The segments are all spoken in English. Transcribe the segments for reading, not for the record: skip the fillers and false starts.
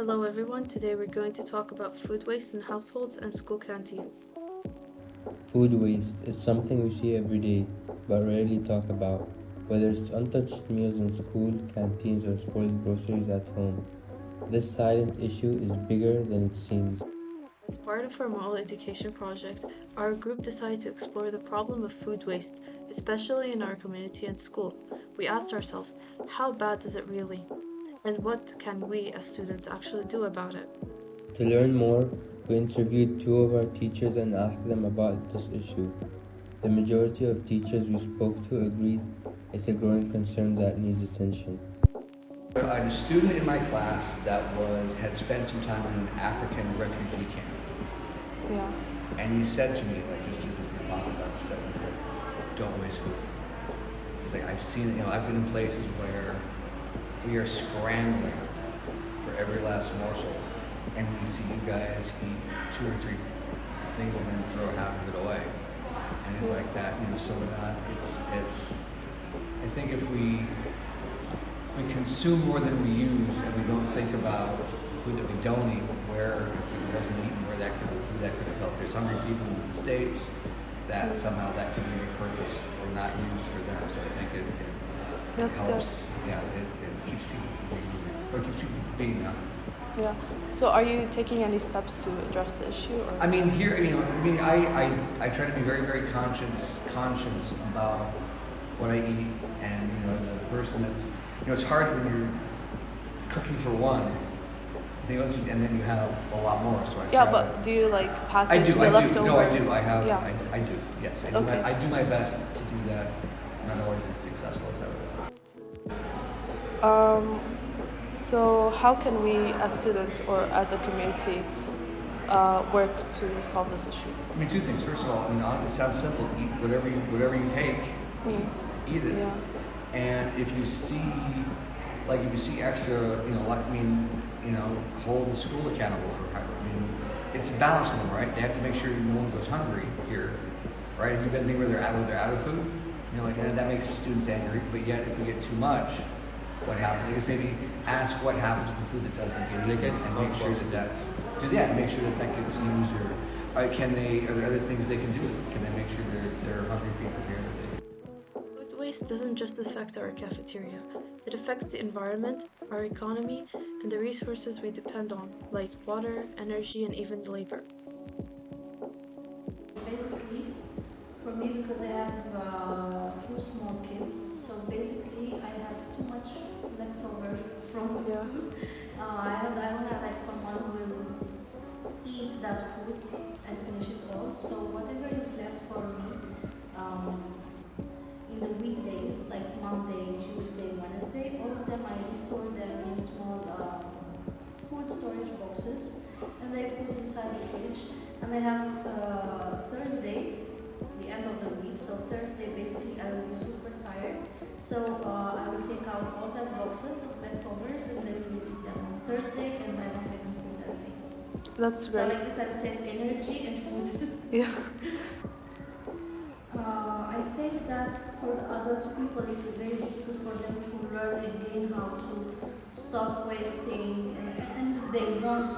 Hello everyone, today we're going to talk about food waste in households and school canteens. Food waste is something we see every day but rarely talk about, whether it's untouched meals in school, canteens, or spoiled groceries at home. This silent issue is bigger than it seems. As part of our moral education project, our group decided to explore the problem of food waste, especially in our community and school. We asked ourselves, how bad is it really? And what can we as students actually do about it? To learn more, we interviewed two of our teachers and asked them about this issue. The majority of teachers we spoke to agreed it's a growing concern that needs attention. I had a student in my class that had spent some time in an African refugee camp. Yeah. And he said to me, like just as we were talking about it, he said, don't waste food. He's like, I've seen it, I've been in places where we are scrambling for every last morsel, and we see you guys eat 2 or 3 things and then throw half of it away. And it's like that, so we're not, it's, I think if we consume more than we use, and we don't think about the food that we don't eat, where if it wasn't eaten, who that could have helped. There's hungry people in the States that somehow that could be repurposed or not used for them. So I think it That's helps. good. Yeah, it keeps people from being hungry, or keeps people being hungry. Yeah. So are you taking any steps to address the issue? Or? I mean, here, I try to be very, very conscious about what I eat, and as a person that's, it's hard when you're cooking for one, and then you have a lot more. So But do you package the leftovers? No, I do. I have. Yeah. I do. Yes, I do. Okay. I do my best to do that. I'm not always as successful as I would like. So how can we as students or as a community work to solve this issue? I mean, 2 things. First of all, it sounds simple. Eat whatever you take. Eat it. Yeah. And if you see extra, hold the school accountable for. It's a balance for them, right? They have to make sure no one goes hungry here, right? Have you been thinking where they're out of food? That makes the students angry. But yet, if we get too much, what happens? I guess maybe ask what happens to the food that doesn't get eaten, and make sure make sure that gets used. Or are there other things they can do? Can they make sure there are hungry people here? Food waste doesn't just affect our cafeteria. It affects the environment, our economy, and the resources we depend on, like water, energy, and even labor. Basically, for me, because I have 2 small kids, so basically I have too much leftover from the food. I don't have someone who will eat that food and finish it all. So whatever is left for me, in the weekdays, like Monday, Tuesday, Wednesday, all of them I restore them in small food storage boxes, and I put inside the fridge. And I have Thursday, the end of the week. So Thursday, basically, I will be super tired. So I will take out all that boxes of leftovers, and then we will eat them on Thursday, and I don't have food that day. That's So great. like this, I've saved energy and food. Yeah. I think that for the adult people, it's very difficult for them to learn again how to stop wasting, and they want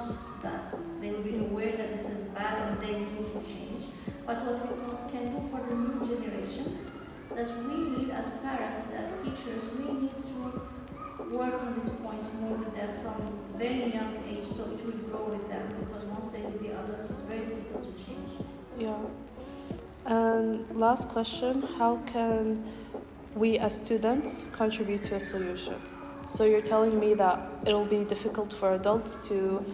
that. They will be aware that this is bad and they need to change. But what we can do for the new generations, that we need as parents, as teachers, we need to work on this point more with them from very young age, so it will grow with them, because once they will be adults, it's very difficult to change. Yeah. And last question, how can we as students contribute to a solution? So you're telling me that it'll be difficult for adults to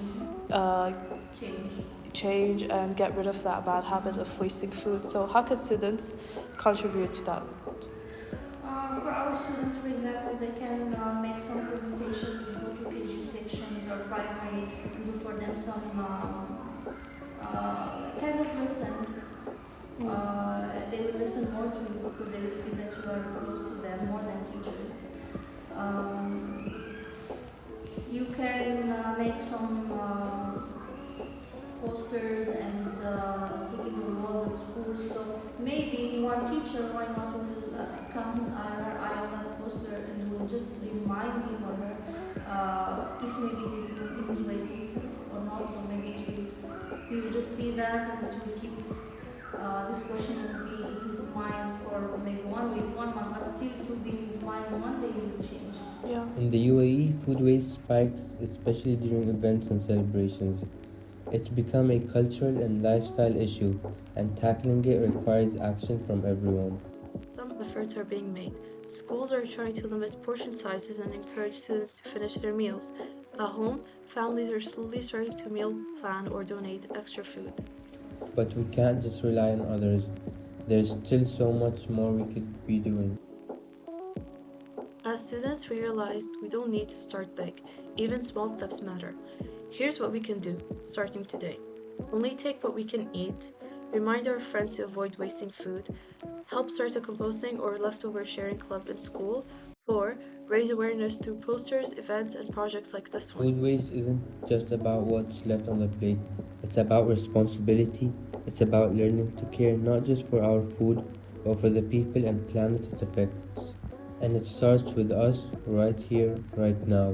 change and get rid of that bad habit of wasting food. So how can students contribute to that? For our students, for example, they can make some presentations and go to KG sections or primary and do for them some kind of listen. They will listen more to you because they will feel that you are close to them more than teachers. You can make some posters and sticking on the walls at school. So maybe one teacher, why not, will come his eye or eye on that poster and will just remind him or her if maybe he was wasting or not. So maybe it will, he will just see that and it will keep, this question will be in his mind for maybe 1 week, 1 month, but still it will be in his mind, and one day it will change. Yeah. In the UAE, food waste spikes, especially during events and celebrations. It's become a cultural and lifestyle issue, and tackling it requires action from everyone. Some efforts are being made. Schools are trying to limit portion sizes and encourage students to finish their meals. At home, families are slowly starting to meal plan or donate extra food. But we can't just rely on others. There's still so much more we could be doing. As students, we realized we don't need to start big. Even small steps matter. Here's what we can do, starting today. Only take what we can eat. Remind our friends to avoid wasting food. Help start a composting or leftover sharing club in school. Or raise awareness through posters, events, and projects like this one. Food waste isn't just about what's left on the plate, it's about responsibility. It's about learning to care not just for our food, but for the people and planet it affects. And it starts with us right here, right now.